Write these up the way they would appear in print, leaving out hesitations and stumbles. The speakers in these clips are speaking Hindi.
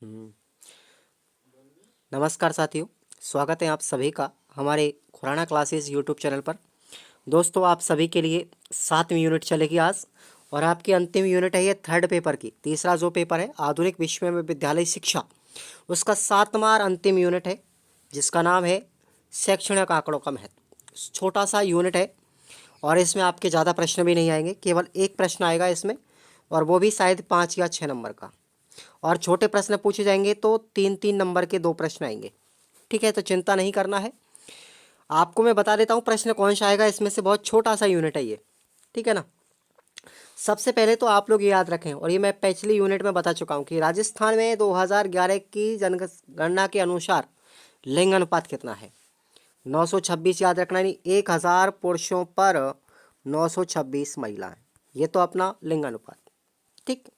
हम्म, नमस्कार साथियों। स्वागत है आप सभी का हमारे खुराना क्लासेस यूट्यूब चैनल पर। दोस्तों, आप सभी के लिए 7वीं यूनिट चलेगी आज, और आपकी अंतिम यूनिट है ये थर्ड पेपर की। तीसरा जो पेपर है आधुनिक विश्व में विद्यालय शिक्षा, उसका 7वां और अंतिम यूनिट है, जिसका नाम है शैक्षणिक आंकड़ों का महत्व। छोटा सा यूनिट है और इसमें आपके ज़्यादा प्रश्न भी नहीं आएंगे, केवल एक प्रश्न आएगा इसमें, और वो भी शायद 5 या 6 नंबर का। और छोटे प्रश्न पूछे जाएंगे तो 3-3 नंबर के 2 प्रश्न आएंगे। ठीक है, तो चिंता नहीं करना है। आपको मैं बता देता हूँ प्रश्न कौन सा आएगा इसमें से। बहुत छोटा सा यूनिट है ये, ठीक है ना। सबसे पहले तो आप लोग ये याद रखें, और ये मैं पिछली यूनिट में बता चुका हूँ कि राजस्थान में 2011 की जनगणना के अनुसार लिंग अनुपात कितना है। 926 याद रखना, नहीं 1000 पुरुषों पर 926 महिलाएं। ये तो अपना लिंग अनुपात। ठीक।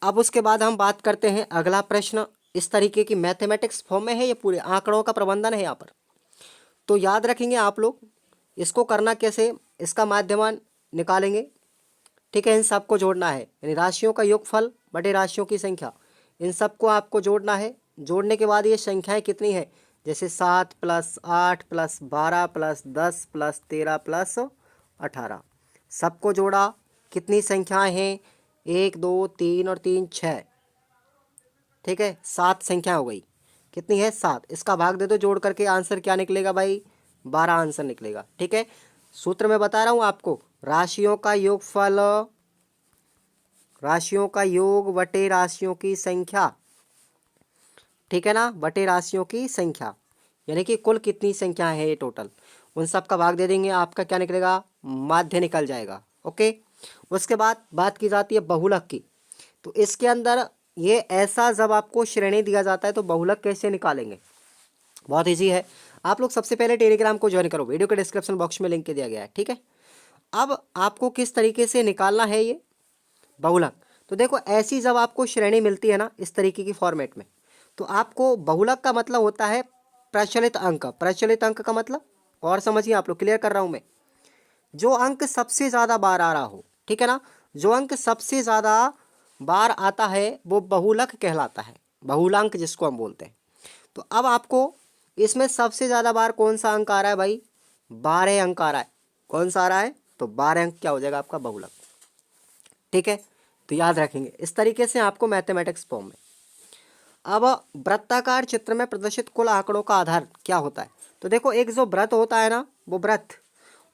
अब उसके बाद हम बात करते हैं अगला प्रश्न। इस तरीके की मैथमेटिक्स फॉर्म में है, ये पूरे आंकड़ों का प्रबंधन है यहाँ पर। तो याद रखेंगे आप लोग इसको करना कैसे, इसका माध्यमान निकालेंगे। ठीक है, इन सबको जोड़ना है, यानी राशियों का योगफल बटे राशियों की संख्या, इन सबको आपको जोड़ना है। जोड़ने के बाद ये संख्याएं कितनी है, जैसे 7 + 8 + 12 + 10 + 13 + 18, सबको जोड़ा। कितनी संख्याएं हैं, 1 2 3 और 3 6। ठीक है, 7 संख्या हो गई। कितनी है, 7। इसका भाग दे दो जोड़ करके, आंसर क्या निकलेगा भाई, 12 आंसर निकलेगा। ठीक है, सूत्र में बता रहा हूँ आपको, राशियों का योगफल, राशियों का योग बटे राशियों की संख्या। ठीक है ना, बटे राशियों की संख्या, यानी कि कुल कितनी संख्या है ये टोटल, उन सब का भाग दे देंगे, आपका क्या निकलेगा, माध्य निकल जाएगा। ओके। उसके बाद बात की जाती है बहुलक की। तो इसके अंदर ये ऐसा जब आपको श्रेणी दिया जाता है तो बहुलक कैसे निकालेंगे, बहुत इजी है। आप लोग सबसे पहले टेलीग्राम को ज्वाइन करो, वीडियो के डिस्क्रिप्शन बॉक्स में लिंक दिया गया है। ठीक है, अब आपको किस तरीके से निकालना है ये बहुलक। तो देखो, ऐसी जब आपको श्रेणी मिलती है ना इस तरीके की फॉर्मेट में, तो आपको बहुलक का मतलब होता है प्रचलित अंक। प्रचलित अंक का मतलब, और समझिए आप लोग, क्लियर कर रहा हूं मैं, जो अंक सबसे ज़्यादा बार आ रहा हो। ठीक है ना, जो अंक सबसे ज़्यादा बार आता है वो बहुलक कहलाता है, बहुलांक जिसको हम बोलते हैं। तो अब आपको इसमें सबसे ज़्यादा बार कौन सा अंक आ रहा है भाई, 12 अंक आ रहा है। कौन सा आ रहा है, तो 12 अंक क्या हो जाएगा आपका, बहुलक। ठीक है, तो याद रखेंगे इस तरीके से आपको मैथमेटिक्स फॉर्म में। अब वृत्ताकार चित्र में प्रदर्शित कुल आंकड़ों का आधार क्या होता है। तो देखो, एक जो वृत्त होता है ना, वो वृत्त,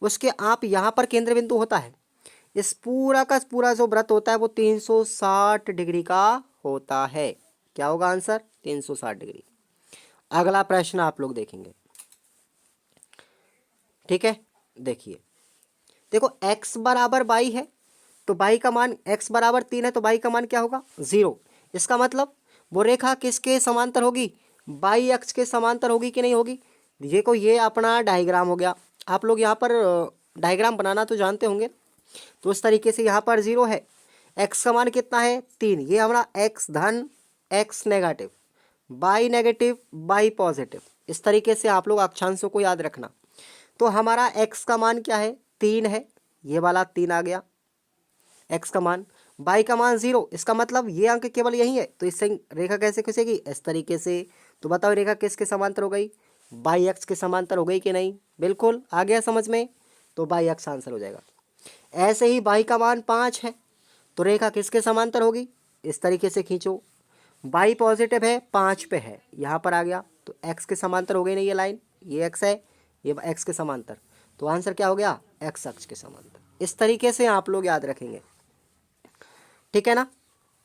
उसके आप यहाँ पर केंद्र बिंदु होता है। इस पूरा का पूरा जो वृत्त होता है वो 360 डिग्री का होता है। क्या होगा आंसर, 360 डिग्री। अगला प्रश्न आप लोग देखेंगे। ठीक है, देखिए, देखो x बराबर बाई है, तो बाई का मान, x बराबर 3 है तो बाई का मान क्या होगा, 0। इसका मतलब वो रेखा किसके समांतर होगी, बाई अक्ष के समांतर होगी कि नहीं होगी। देखो, ये अपना डायग्राम हो गया। आप लोग यहाँ पर डायग्राम बनाना तो जानते होंगे। तो उस तरीके से यहाँ पर 0 है, x का मान कितना है, 3। ये हमारा x धन, x negative, by negative, by positive. इस तरीके से आप लोग अक्षांशों को याद रखना। तो हमारा x का मान क्या है, 3 है, ये वाला 3 आ गया x का मान। बाई का मान 0, इसका मतलब ये अंक केवल यही है, तो इससे रेखा कैसे खींचेगी, इस तरीके से। तो बताओ रेखा किसके समांतर हो गई, बाई अक्ष के समांतर हो गई कि नहीं, बिल्कुल आ गया समझ में। तो बाई अक्ष आंसर हो जाएगा। ऐसे ही बाई का मान 5 है, तो रेखा किसके समांतर होगी, इस तरीके से खींचो। बाई पॉजिटिव है, 5 पे है, यहाँ पर आ गया, तो एक्स के समांतर हो गई नहीं ये लाइन, ये एक्स है, ये एक्स के समांतर। तो आंसर क्या हो गया, एक्स अक्ष के समांतर। इस तरीके से आप लोग याद रखेंगे। ठीक है ना।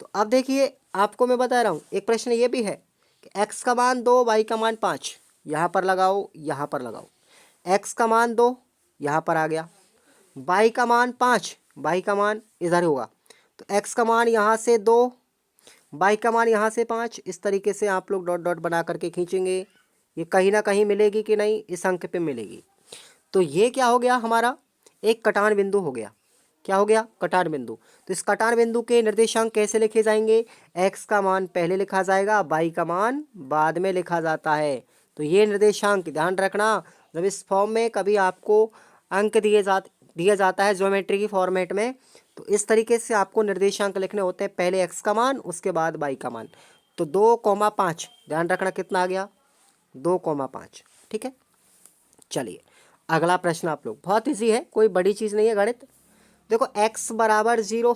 तो अब देखिए, आपको मैं बता रहा हूँ, एक प्रश्न ये भी है कि एक्स का मान 2, वाई का मान 5, यहाँ पर लगाओ, यहाँ पर लगाओ। एक्स का मान 2 यहाँ पर आ गया, वाई का मान 5, वाई का मान इधर होगा, तो एक्स का मान यहाँ से 2, वाई का मान यहाँ से 5। इस तरीके से आप लोग डॉट डॉट बना करके खींचेंगे, ये कहीं ना कहीं मिलेगी कि नहीं, इस अंक पे मिलेगी। तो ये क्या हो गया, हमारा एक कटान बिंदु हो गया। क्या हो गया, कटान बिंदु। तो इस कटान बिंदु के निर्देशांक कैसे लिखे जाएंगे, एक्स का मान पहले लिखा जाएगा, वाई का मान बाद में लिखा जाता है। तो ये निर्देशांक ध्यान रखना, जब इस फॉर्म में कभी आपको अंक दिया जाता है ज्योमेट्री की फॉर्मेट में, तो इस तरीके से आपको निर्देशांक लिखने होते हैं, पहले एक्स का मान उसके बाद वाई का मान। तो 2,5 ध्यान रखना कितना आ गया 2,5। ठीक है, चलिए अगला प्रश्न आप लोग, बहुत इजी है, कोई बड़ी चीज़ नहीं है गणित। देखो x बराबर 0,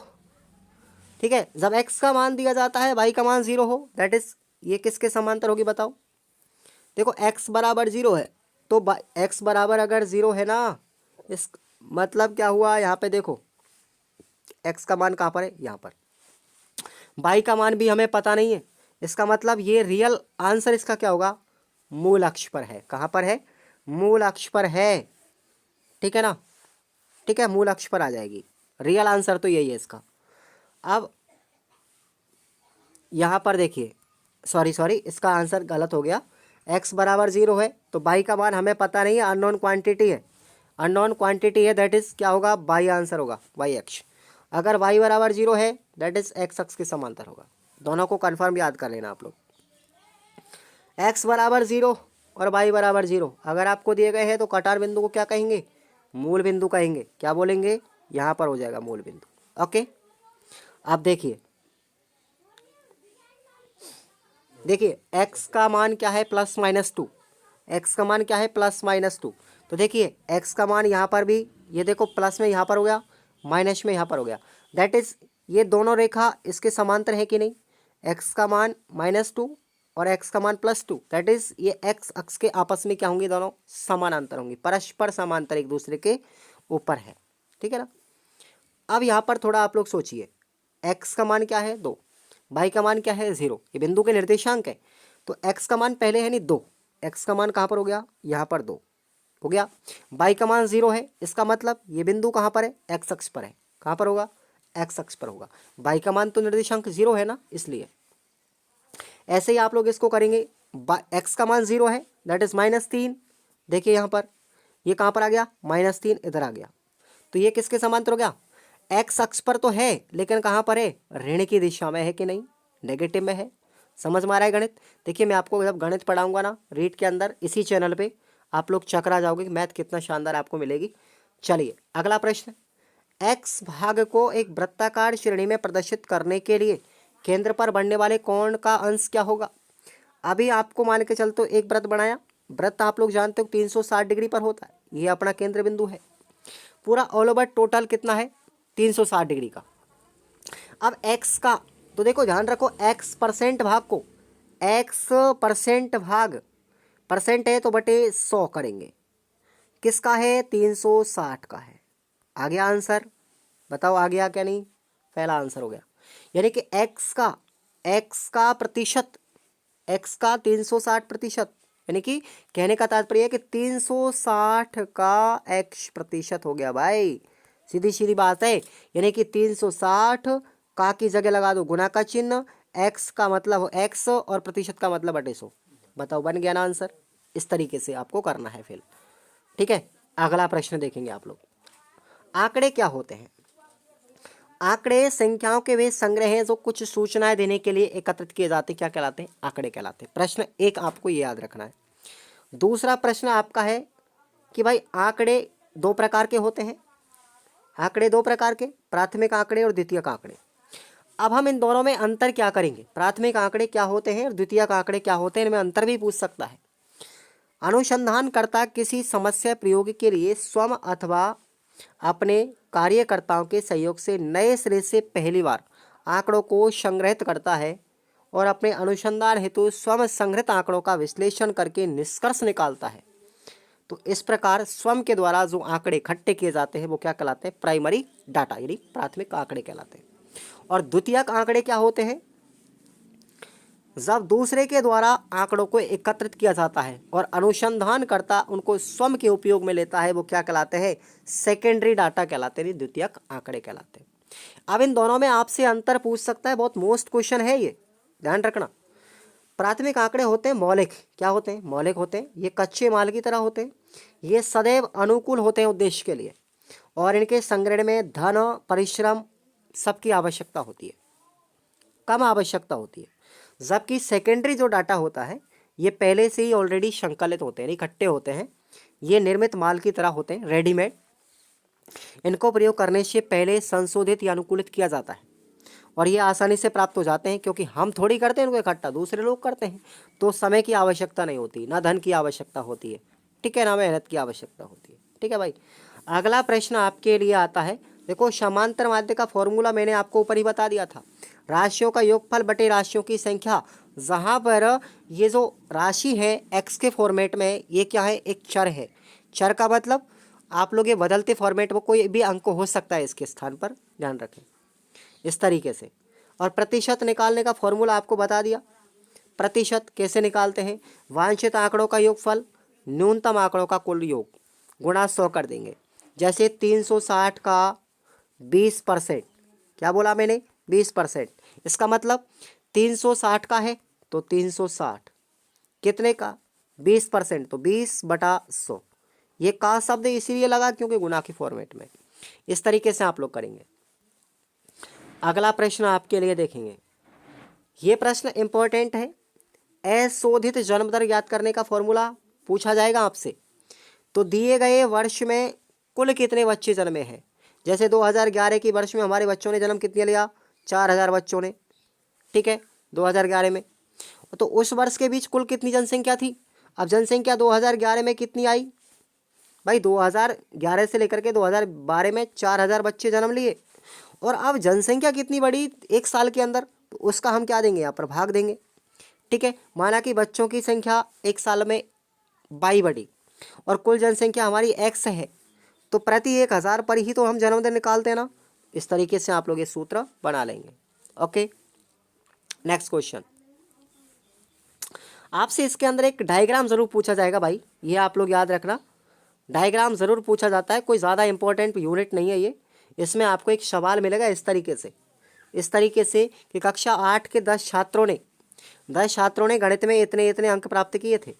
ठीक है, जब x का मान दिया जाता है y का मान 0 हो, दैट इज ये किसके समांतर होगी बताओ। देखो x बराबर 0 है तो x बराबर अगर 0 है ना, इस मतलब क्या हुआ, यहाँ पे देखो x का मान कहाँ पर है, यहाँ पर। y का मान भी हमें पता नहीं है, इसका मतलब ये रियल आंसर इसका क्या होगा, मूल अक्ष पर है। कहाँ पर है, मूल अक्ष पर है, ठीक है ना, ठीक है, मूल अक्ष पर आ जाएगी। रियल आंसर तो यही है इसका। अब यहाँ पर देखिए, सॉरी इसका आंसर गलत हो गया। x बराबर 0 है तो y का मान हमें पता नहीं है, अननोन क्वांटिटी है, अननोन क्वांटिटी है, दैट इज क्या होगा, y आंसर होगा, y अक्ष। अगर y बराबर 0 है दैट इज x अक्ष के समांतर होगा। दोनों को कंफर्म याद कर लेना आप लोग। x बराबर 0 और y बराबर 0 अगर आपको दिए गए हैं तो कटार बिंदु को क्या कहेंगे, मूल बिंदु कहेंगे। क्या बोलेंगे, यहाँ पर हो जाएगा मूल बिंदु। ओके, अब देखिए x का मान क्या है, +-2, x का मान क्या है, +-2। तो देखिए x का मान यहाँ पर भी, ये देखो प्लस में यहाँ पर हो गया, माइनस में यहाँ पर हो गया, दैट इज ये दोनों रेखा इसके समांतर है कि नहीं। x का मान -2 और x का मान +2, दैट इज ये x अक्ष के आपस में क्या होंगे, दोनों समानांतर होंगी, परस्पर समांतर, एक दूसरे के ऊपर है। ठीक है ना। अब यहाँ पर थोड़ा आप लोग सोचिए, x का मान क्या है 2, y का मान क्या है 0, ये बिंदु के निर्देशांक है। तो x का मान पहले है नहीं 2, x का मान कहाँ पर हो गया, यहाँ पर 2 हो गया। y का मान 0 है, इसका मतलब ये बिंदु कहाँ पर है, x अक्ष पर है। कहाँ पर होगा, x अक्ष पर होगा। y का मान तो निर्देशांक 0 है ना, इसलिए ऐसे ही आप लोग इसको करेंगे। x का मान 0 है, दैट इज -3। देखिए यहाँ पर ये कहाँ पर आ गया, -3 इधर आ गया, तो ये किसके समांतर हो गया, x अक्ष पर तो है लेकिन कहाँ पर है, ऋण की दिशा में है कि नहीं, नेगेटिव में है। समझ में आ रहा है गणित। देखिए मैं आपको जब गणित पढ़ाऊंगा ना रीड के अंदर इसी चैनल पे, आप लोग चकरा जाओगे कि मैथ कितना शानदार आपको मिलेगी। चलिए अगला प्रश्न, x भाग को एक वृत्ताकार श्रेणी में प्रदर्शित करने के लिए केंद्र पर बनने वाले कोण का अंश क्या होगा। अभी आपको मान के चलते एक वृत्त बनाया, वृत्त आप लोग जानते हो 360 डिग्री पर होता है, ये अपना केंद्र बिंदु है। पूरा ऑल ओवर टोटल कितना है, 360 डिग्री का। अब x का तो देखो ध्यान रखो, x परसेंट भाग को, x परसेंट भाग, परसेंट है तो बटे 100 करेंगे, किसका है, 360 का है। आ गया आंसर, बताओ आ गया क्या नहीं, पहला आंसर हो गया। यानी कि x का प्रतिशत, x का 360%, यानी कि कहने का तात्पर्य है कि 360 का x प्रतिशत हो गया भाई, सीधी सीधी बात है। यानी कि 360 का की जगह लगा दो गुना का चिन्ह, x का मतलब हो x और प्रतिशत का मतलब बटे 100। बताओ बन गया ना आंसर। इस तरीके से आपको करना है फिर। ठीक है, अगला प्रश्न देखेंगे आप लोग। आंकड़े क्या होते हैं, आंकड़े संख्याओं के वे संग्रह हैं जो कुछ सूचनाएं देने के लिए एकत्रित किए जाते हैं, क्या कहलाते हैं, आंकड़े कहलाते हैं। प्रश्न एक आपको ये याद रखना है। दूसरा प्रश्न आपका है कि भाई आंकड़े दो प्रकार के होते हैं, आंकड़े दो प्रकार के, प्राथमिक आंकड़े और द्वितीयक आंकड़े। अब हम इन दोनों में अंतर क्या करेंगे, प्राथमिक आंकड़े क्या होते हैं और द्वितीयक आंकड़े क्या होते हैं, इनमें अंतर भी पूछ सकता है। अनुसंधानकर्ता किसी समस्या प्रयोग के लिए स्वयं अथवा अपने कार्यकर्ताओं के सहयोग से नए सिरे से पहली बार आंकड़ों को संग्रहित करता है और अपने अनुसंधान हेतु स्वयं संग्रहित आंकड़ों का विश्लेषण करके निष्कर्ष निकालता है। तो इस प्रकार स्वयं के द्वारा जो आंकड़े इकट्ठे किए जाते हैं वो क्या कहलाते हैं, प्राइमरी डाटा, यानी प्राथमिक आंकड़े कहलाते हैं। और द्वितीयक आंकड़े क्या होते हैं, जब दूसरे के द्वारा आंकड़ों को एकत्रित किया जाता है और अनुसंधानकर्ता उनको स्वयं के उपयोग में लेता है, वो क्या कहलाते हैं, सेकेंडरी डाटा कहलाते हैं, द्वितीयक आंकड़े कहलाते हैं। अब इन दोनों में आपसे अंतर पूछ सकता है, बहुत मोस्ट क्वेश्चन है ये, ध्यान रखना। प्राथमिक आंकड़े होते हैं मौलिक, क्या होते हैं, मौलिक होते हैं, ये कच्चे माल की तरह होते हैं, ये सदैव अनुकूल होते हैं उद्देश्य के लिए, और इनके संग्रहण में धन परिश्रम सबकी आवश्यकता होती है, कम आवश्यकता होती है। जबकि सेकेंडरी जो डाटा होता है ये पहले से ही ऑलरेडी संकलित होते हैं, इकट्ठे होते हैं, ये निर्मित माल की तरह होते हैं, रेडीमेड। इनको प्रयोग करने से पहले संशोधित या अनुकूलित किया जाता है और ये आसानी से प्राप्त हो जाते हैं, क्योंकि हम थोड़ी करते हैं उनको इकट्ठा, दूसरे लोग करते हैं। तो समय की आवश्यकता नहीं होती, ना धन की आवश्यकता होती है, ठीक है, ना मेहनत की आवश्यकता होती है, ठीक है भाई। अगला प्रश्न आपके लिए आता है, देखो समांतर माध्य का फॉर्मूला मैंने आपको ऊपर ही बता दिया था, राशियों का योगफल बटे राशियों की संख्या। जहाँ पर ये जो राशि है एक्स के फॉर्मेट में, ये क्या है, एक चर है। चर का मतलब आप लोग ये बदलते फॉर्मेट में कोई भी अंक हो सकता है इसके स्थान पर, ध्यान रखें इस तरीके से। और प्रतिशत निकालने का फॉर्मूला आपको बता दिया। प्रतिशत कैसे निकालते हैं, वांछित आंकड़ों का योगफल न्यूनतम आंकड़ों का कुल योग गुणा 100 कर देंगे। जैसे 360 का 20%, क्या बोला मैंने, 20%। इसका मतलब 360 का है तो 360, कितने का, 20%, तो 20/100। ये का शब्द इसीलिए लगा क्योंकि गुणा के फॉर्मेट में। इस तरीके से आप लोग करेंगे। अगला प्रश्न आपके लिए देखेंगे, ये प्रश्न इंपॉर्टेंट है। अशोधित जन्म दर ज्ञात करने का फॉर्मूला पूछा जाएगा आपसे। तो दिए गए वर्ष में कुल कितने बच्चे जन्मे हैं, जैसे 2011 की वर्ष में हमारे बच्चों ने जन्म कितने लिया, 4000 बच्चों ने, ठीक है, 2011 में। तो उस वर्ष के बीच कुल कितनी जनसंख्या थी। अब जनसंख्या 2011 में कितनी आई भाई, 2011 से लेकर के 2012 में 4000 बच्चे जन्म लिए। और अब जनसंख्या कितनी बढ़ी एक साल के अंदर, तो उसका हम क्या देंगे, यहाँ पर भाग देंगे, ठीक है। माना कि बच्चों की संख्या एक साल में 22 बढ़ी और कुल जनसंख्या हमारी एक्स है, तो प्रति 1000 पर ही तो हम जन्मदिन निकालते हैं ना। इस तरीके से आप लोग ये सूत्र बना लेंगे। Okay, next question. आपसे इसके अंदर एक डायग्राम जरूर पूछा जाएगा भाई, ये आप लोग याद रखना, डायग्राम जरूर पूछा जाता है, कोई ज़्यादा इंपॉर्टेंट यूनिट नहीं है ये। इसमें आपको एक सवाल मिलेगा इस तरीके से कि कक्षा 8 के 10 छात्रों ने गणित में इतने इतने अंक प्राप्त किए थे।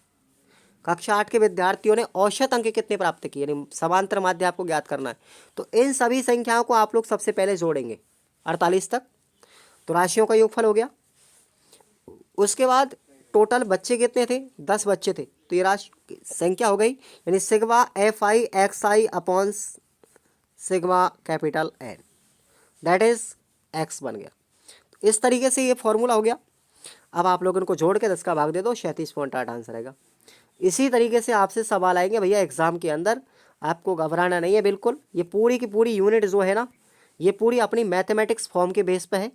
कक्षा 8 के विद्यार्थियों ने औसत अंक कितने प्राप्त किए, यानी समांतर माध्य आपको ज्ञात करना है। तो इन सभी संख्याओं को आप लोग सबसे पहले जोड़ेंगे 48 तक, तो राशियों का योगफल हो गया। उसके बाद टोटल बच्चे कितने थे, 10 बच्चे थे, तो ये राशि संख्या हो गई, यानी sigma FI XI upon sigma capital N, that is x बन गया। तो इस तरीके से ये फॉर्मूला हो गया। अब आप लोग इनको जोड़ के 10 का भाग दे दो, 37.8 आंसर आएगा। इसी तरीके से आपसे सवाल आएंगे भैया एग्जाम के अंदर, आपको घबराना नहीं है बिल्कुल। ये पूरी की पूरी यूनिट जो है ना, ये पूरी अपनी मैथमेटिक्स फॉर्म के बेस पे है,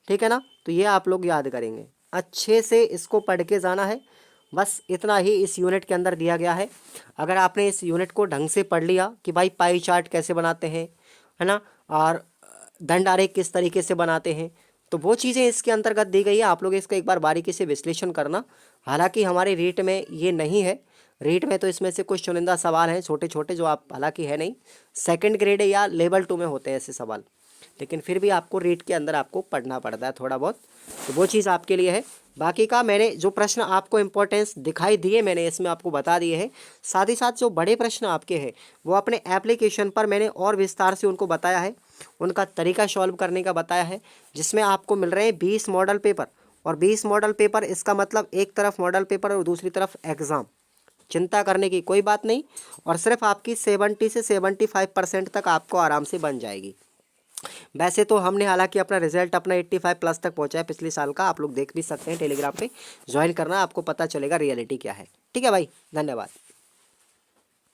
ठीक है ना। तो ये आप लोग याद करेंगे, अच्छे से इसको पढ़ के जाना है। बस इतना ही इस यूनिट के अंदर दिया गया है। अगर आपने इस यूनिट को ढंग से पढ़ लिया कि भाई पाई चार्ट कैसे बनाते हैं, है ना, और दंड आरेख किस तरीके से बनाते हैं, तो वो चीज़ें इसके अंतर्गत दी गई है। आप लोग इसका एक बार बारीकी से विश्लेषण करना। हालांकि हमारे रीट में ये नहीं है, रीट में तो इसमें से कुछ चुनिंदा सवाल हैं छोटे छोटे, जो आप, हालांकि है नहीं, सेकंड ग्रेड या लेवल 2 में होते हैं ऐसे सवाल, लेकिन फिर भी आपको रीट के अंदर आपको पढ़ना पड़ता है थोड़ा बहुत, तो वो चीज़ आपके लिए है। बाकी का मैंने जो प्रश्न आपको इंपॉर्टेंस दिखाई दिए मैंने इसमें आपको बता दिए हैं। साथ ही साथ जो बड़े प्रश्न आपके हैं वो अपने एप्लीकेशन पर मैंने और विस्तार से उनको बताया है, उनका तरीका सॉल्व करने का बताया है, जिसमें आपको मिल रहे हैं 20 मॉडल पेपर। और 20 मॉडल पेपर, इसका मतलब एक तरफ मॉडल पेपर और दूसरी तरफ एग्ज़ाम, चिंता करने की कोई बात नहीं। और सिर्फ आपकी 70 से 75% तक आपको आराम से बन जाएगी। वैसे तो हमने हालांकि अपना रिजल्ट अपना 85+ तक पहुंचा है पिछले साल का, आप लोग देख भी सकते हैं, टेलीग्राम पे ज्वाइन करना, आपको पता चलेगा रियलिटी क्या है। ठीक है भाई, धन्यवाद।